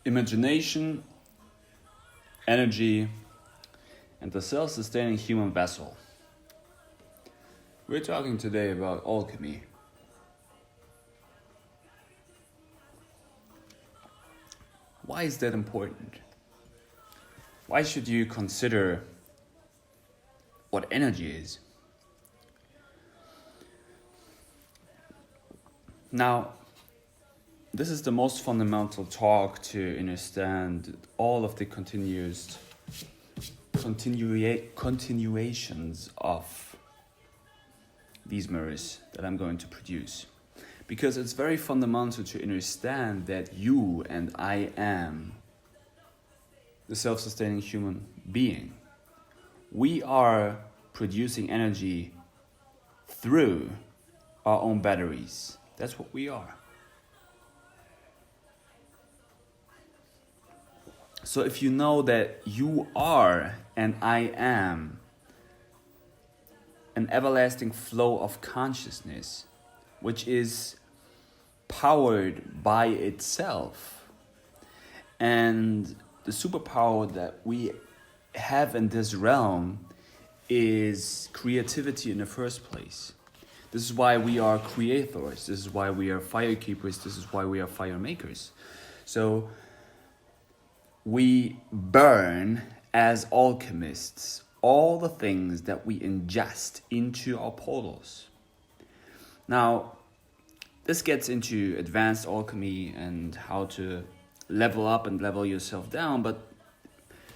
imagination, energy, and the self-sustaining human vessel. We're talking today about alchemy. Why is that important? Why should you consider what energy is? Now, this is the most fundamental talk to understand all of the continuations of these mirrors that I'm going to produce. Because it's very fundamental to understand that you and I am the self-sustaining human being. We are producing energy through our own batteries. That's what we are. So if you know that you are and I am an everlasting flow of consciousness, which is powered by itself, and the superpower that we have in this realm is creativity in the first place. This is why we are creators. This is why we are fire keepers. This is why we are fire makers. So we burn as alchemists all the things that we ingest into our portals. Now, this gets into advanced alchemy and how to level up and level yourself down, but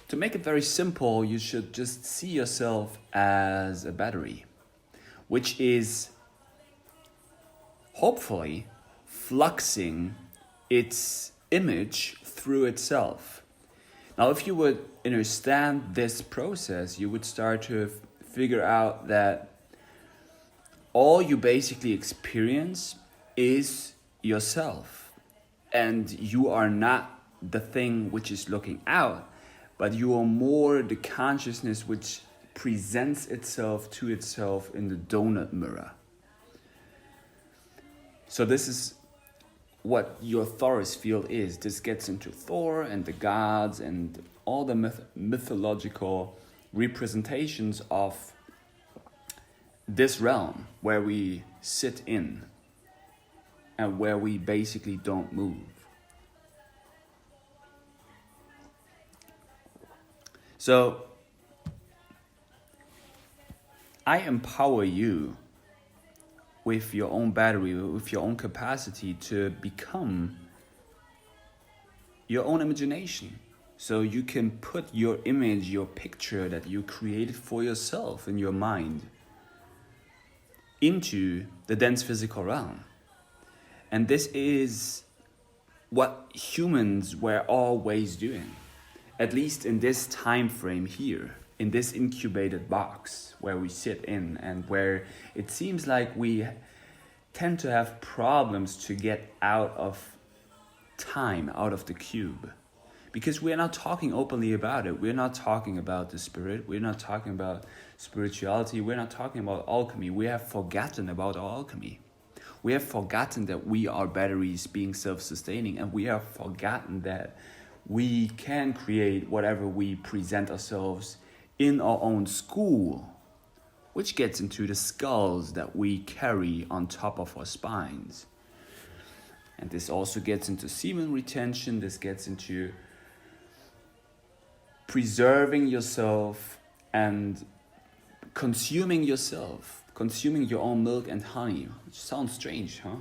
to make it very simple, you should just see yourself as a battery, which is hopefully fluxing its image through itself. Now, if you would understand this process, you would start to figure out that all you basically experience is yourself. And you are not the thing which is looking out, but you are more the consciousness which presents itself to itself in the donut mirror. So this is what your Thoris field is. This gets into Thor and the gods and all the mythological representations of this realm where we sit in and where we basically don't move. So I empower you with your own battery, with your own capacity to become your own imagination. So you can put your image, your picture that you created for yourself in your mind into the dense physical realm. And this is what humans were always doing, at least in this time frame here, in this incubated box where we sit in, and where it seems like we tend to have problems to get out of time, out of the cube. Because we're not talking openly about it. We're not talking about the spirit. We're not talking about spirituality. We're not talking about alchemy. We have forgotten about our alchemy. We have forgotten that we are batteries being self-sustaining, and we have forgotten that we can create whatever we present ourselves in our own school, which gets into the skulls that we carry on top of our spines. And this also gets into semen retention. This gets into preserving yourself and consuming yourself, consuming your own milk and honey, which sounds strange, huh?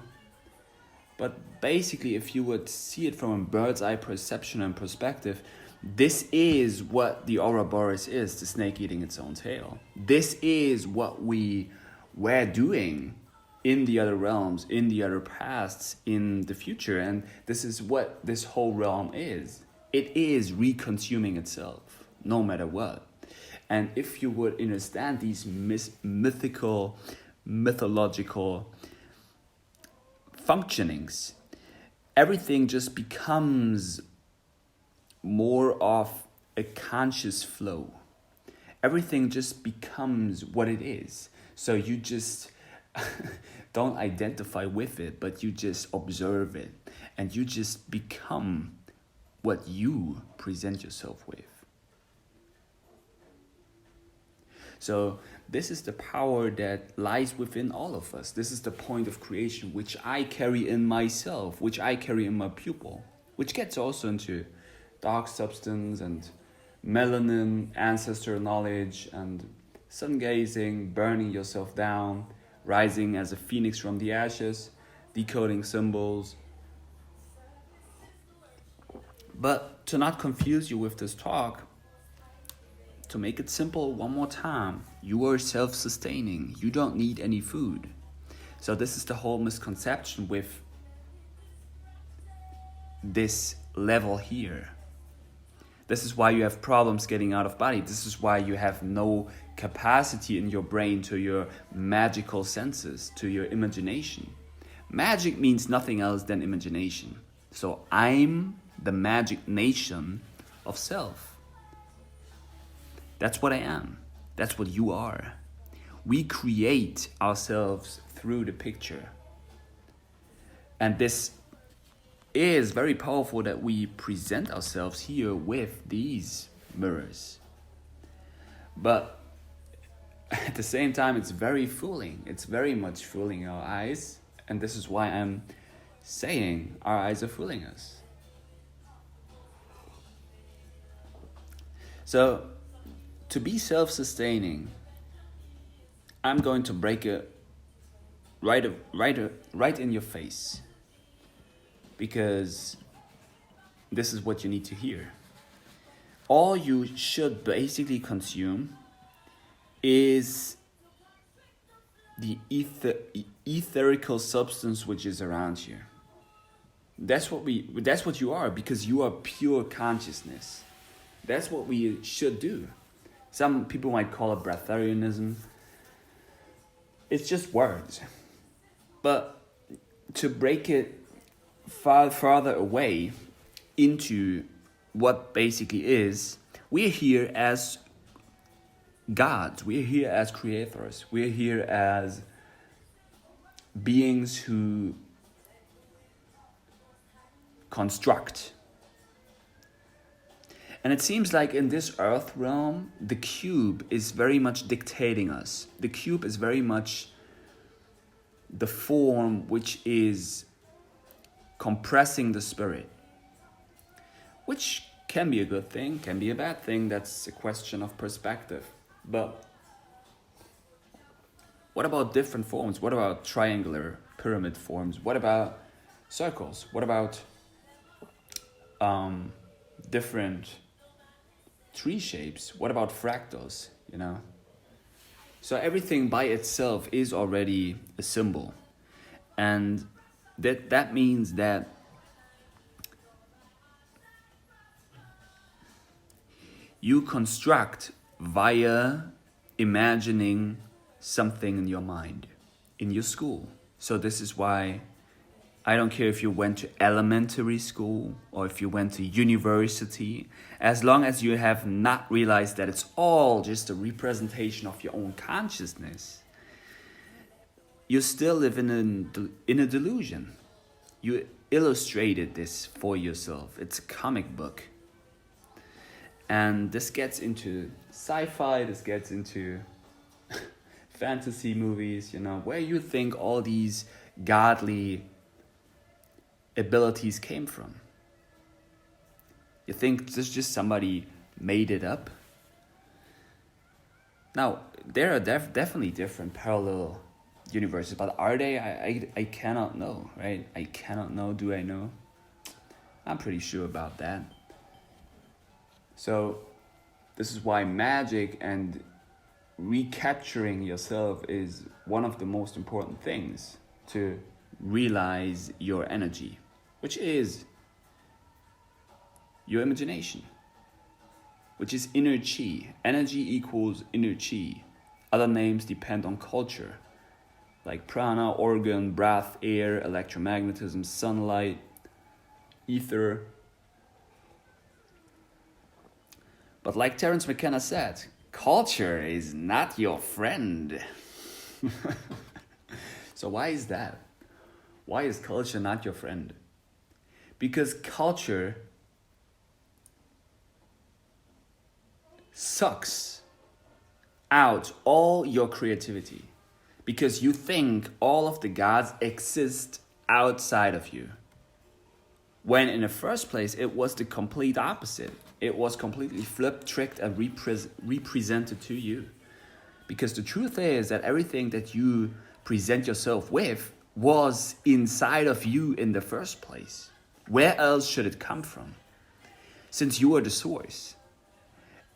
But basically, if you would see it from a bird's eye perception and perspective, this is what the Ouroboros is, the snake eating its own tail. This is what we were doing in the other realms, in the other pasts, in the future. And this is what this whole realm is. It is reconsuming itself, no matter what. And if you would understand these mythological functionings, everything just becomes more of a conscious flow. Everything just becomes what it is. So you just don't identify with it, but you just observe it, and you just become what you present yourself with. So this is the power that lies within all of us. This is the point of creation, which I carry in myself, which I carry in my pupil, which gets also into dark substance and melanin, ancestor knowledge, and sun gazing, burning yourself down, rising as a phoenix from the ashes, decoding symbols. But to not confuse you with this talk, to make it simple one more time, you are self-sustaining. You don't need any food. So this is the whole misconception with this level here. This is why you have problems getting out of body. This is why you have no capacity in your brain to your magical senses, to your imagination. Magic means nothing else than imagination. So I'm the magic nation of self. That's what I am. That's what you are. We create ourselves through the picture. And this is very powerful that we present ourselves here with these mirrors. But at the same time, it's very fooling. It's very much fooling our eyes. And this is why I'm saying our eyes are fooling us. So, to be self-sustaining, I'm going to break it right in your face, because this is what you need to hear. All you should basically consume is the etherical substance which is around you. That's what you are, because you are pure consciousness. That's what we should do. Some people might call it breatharianism. It's just words. But to break it farther away into what basically is, we're here as gods. We're here as creators. We're here as beings who construct. And it seems like in this earth realm, the cube is very much dictating us. The cube is very much the form which is compressing the spirit, which can be a good thing, can be a bad thing. That's a question of perspective. But what about different forms? What about triangular pyramid forms? What about circles? What about different tree shapes? What about fractals, So everything by itself is already a symbol. And that means that you construct via imagining something in your mind, in your school. So this is why I don't care if you went to elementary school or if you went to university, as long as you have not realized that it's all just a representation of your own consciousness, you still live in a delusion. You illustrated this for yourself. It's a comic book. And this gets into sci-fi, this gets into fantasy movies, where you think all these godly abilities came from. You think this just somebody made it up? Now, there are definitely different parallel universes, but are they? I cannot know, right? I cannot know. Do I know? I'm pretty sure about that. So this is why magic and recapturing yourself is one of the most important things to realize your energy, which is your imagination, which is inner chi. Energy equals inner chi. Other names depend on culture, like prana, organ, breath, air, electromagnetism, sunlight, ether. But like Terence McKenna said, culture is not your friend. So why is that? Why is culture not your friend? Because culture sucks out all your creativity because you think all of the gods exist outside of you. When in the first place, it was the complete opposite. It was completely flipped, tricked, and represented to you. Because the truth is that everything that you present yourself with was inside of you in the first place. Where else should it come from? Since you are the source.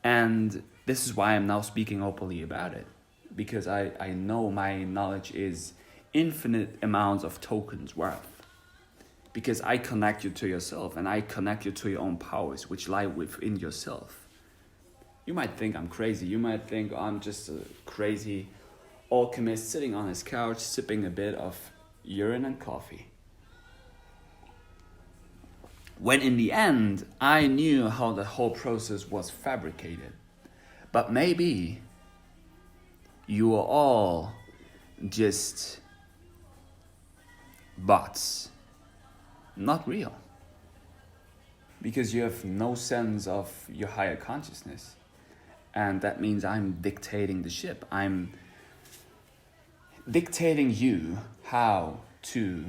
And this is why I'm now speaking openly about it. Because I know my knowledge is infinite amounts of tokens worth. Because I connect you to yourself and I connect you to your own powers which lie within yourself. You might think I'm crazy. You might think I'm just a crazy alchemist sitting on his couch sipping a bit of urine and coffee. When in the end, I knew how the whole process was fabricated. But maybe you are all just bots. Not real. Because you have no sense of your higher consciousness. And that means I'm dictating the ship. I'm dictating you how to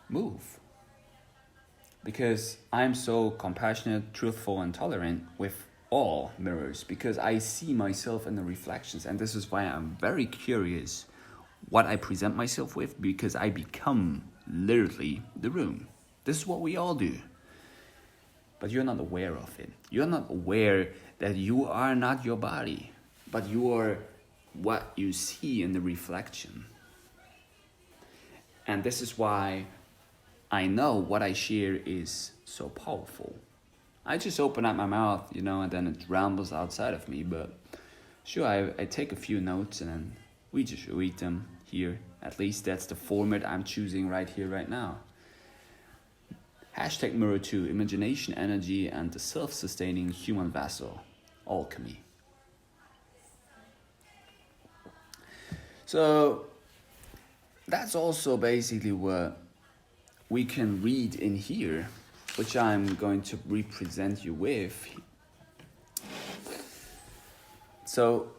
move. Because I'm so compassionate, truthful, and tolerant with all mirrors. Because I see myself in the reflections. And this is why I'm very curious what I present myself with. Because I become literally the room. This is what we all do. But you're not aware of it. You're not aware that you are not your body, but you are what you see in the reflection. And this is why I know what I share is so powerful. I just open up my mouth, and then it rambles outside of me. But sure, I take a few notes and then we just read them here. At least that's the format I'm choosing right here, right now. Hashtag Mirror 2, Imagination, Energy, and the Self-Sustaining Human Vessel, Alchemy. So, that's also basically what we can read in here, which I'm going to represent you with. So,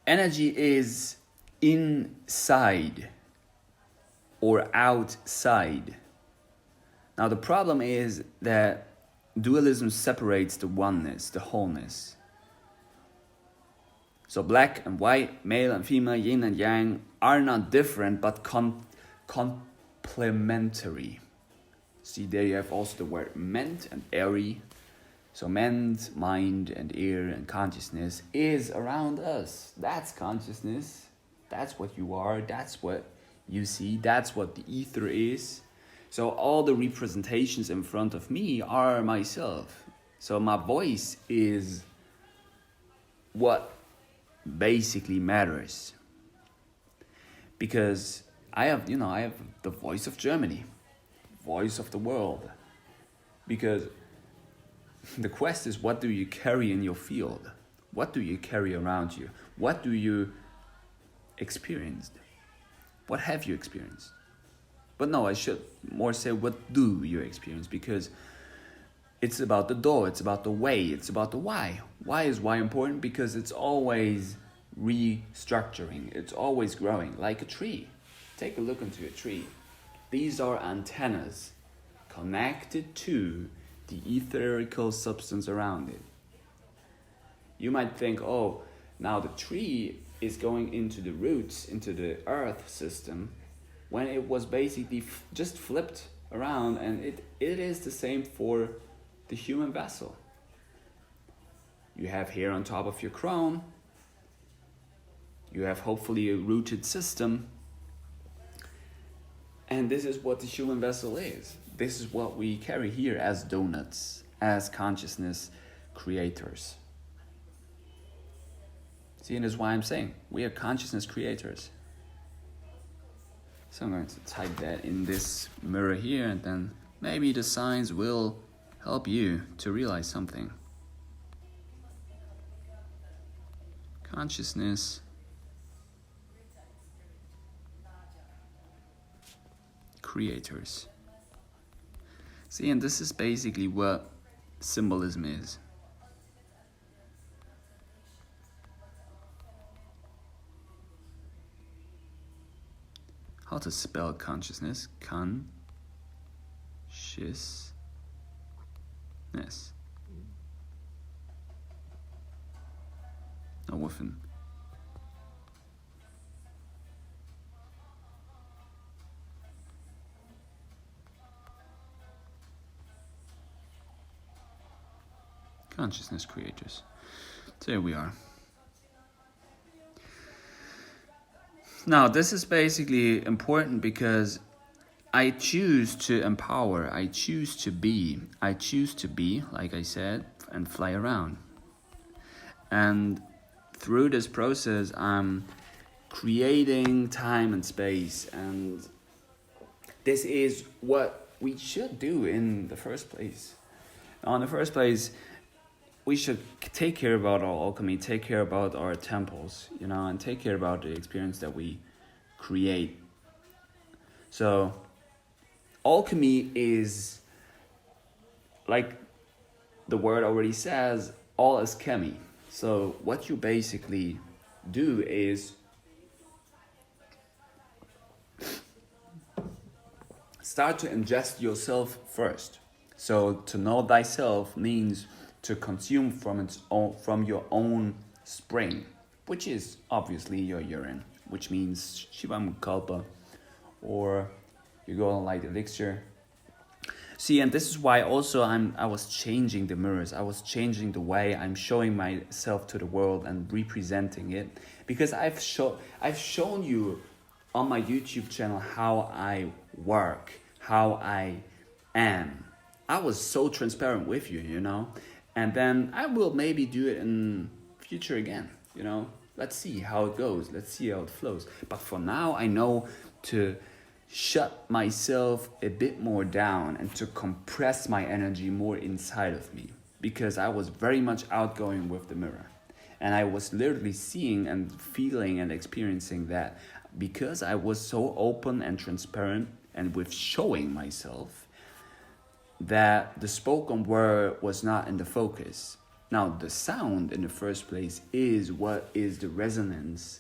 energy is inside or outside. Now the problem is that dualism separates the oneness, the wholeness. So black and white, male and female, yin and yang are not different but complementary. See, there you have also the word ment and airy. So ment, mind and ear and consciousness is around us. That's consciousness. That's what you are. That's what you see. That's what the ether is. So all the representations in front of me are myself. So my voice is what basically matters. Because I have the voice of Germany, voice of the world. Because the quest is, what do you carry in your field? What do you carry around you? What do you experience? What have you experienced? But no, I should more say, what do you experience? Because it's about the door, it's about the way, it's about the why. Why is why important? Because it's always restructuring, it's always growing, like a tree. Take a look into a tree. These are antennas connected to the etherical substance around it. You might think, oh, now the tree is going into the roots, into the earth system, when it was basically just flipped around, and it is the same for the human vessel. You have hair on top of your crown. You have hopefully a rooted system. And this is what the human vessel is. This is what we carry here as donuts, as consciousness creators. See, and this is why I'm saying we are consciousness creators. So I'm going to type that in this mirror here, and then maybe the signs will help you to realize something. Consciousness creators. See, and this is basically what symbolism is. how to spell consciousness. Consciousness. No, with an consciousness creators. So here we are. Now, this is basically important because I choose to empower, I choose to be, like I said, and fly around. And through this process, I'm creating time and space, and this is what we should do in the first place. Now, in the first place, we should take care about our alchemy, take care about our temples, and take care about the experience that we create. So, alchemy is, like the word already says, all is chemy. So, what you basically do is start to ingest yourself first. So, to know thyself means to consume from your own spring, which is obviously your urine, which means Shivam Kalpa, or your golden light elixir. See, and this is why also I was changing the mirrors. I was changing the way I'm showing myself to the world and representing it, because I've shown you on my YouTube channel how I work, how I am. I was so transparent with you, and then I will maybe do it in future again, Let's see how it goes. Let's see how it flows. But for now, I know to shut myself a bit more down and to compress my energy more inside of me, because I was very much outgoing with the mirror. And I was literally seeing and feeling and experiencing that because I was so open and transparent and with showing myself, that the spoken word was not in the focus. Now, the sound in the first place is what is the resonance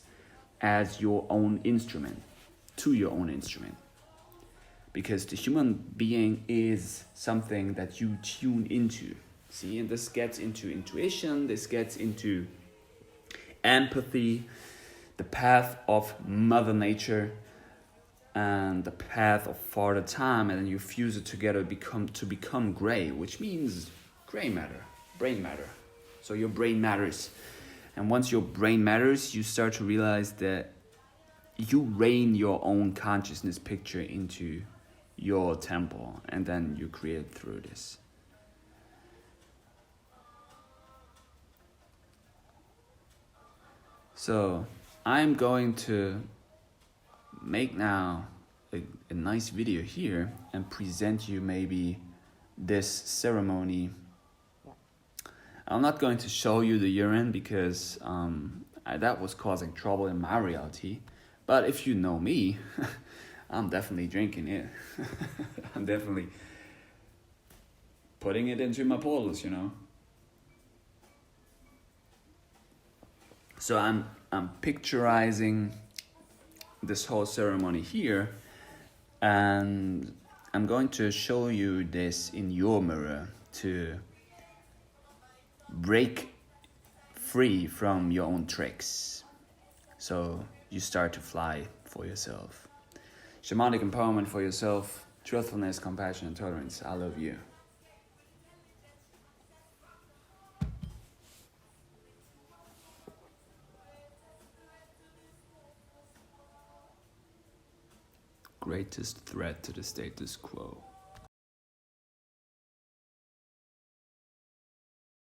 as your own instrument, to your own instrument. Because the human being is something that you tune into. See, and this gets into intuition, this gets into empathy, the path of Mother Nature, and the path of Father Time, and then you fuse it together to become gray, which means gray matter, brain matter. So your brain matters. And once your brain matters, you start to realize that you rain your own consciousness picture into your temple, and then you create through this. So I'm going to make now a nice video here and present you maybe this ceremony. I'm not going to show you the urine because that was causing trouble in my reality. But if you know me, I'm definitely drinking it. I'm definitely putting it into my portals, So I'm picturizing this whole ceremony here, and I'm going to show you this in your mirror to break free from your own tricks. So you start to fly for yourself. Shamanic empowerment for yourself, truthfulness, compassion, and tolerance. I love you. Greatest threat to the status quo.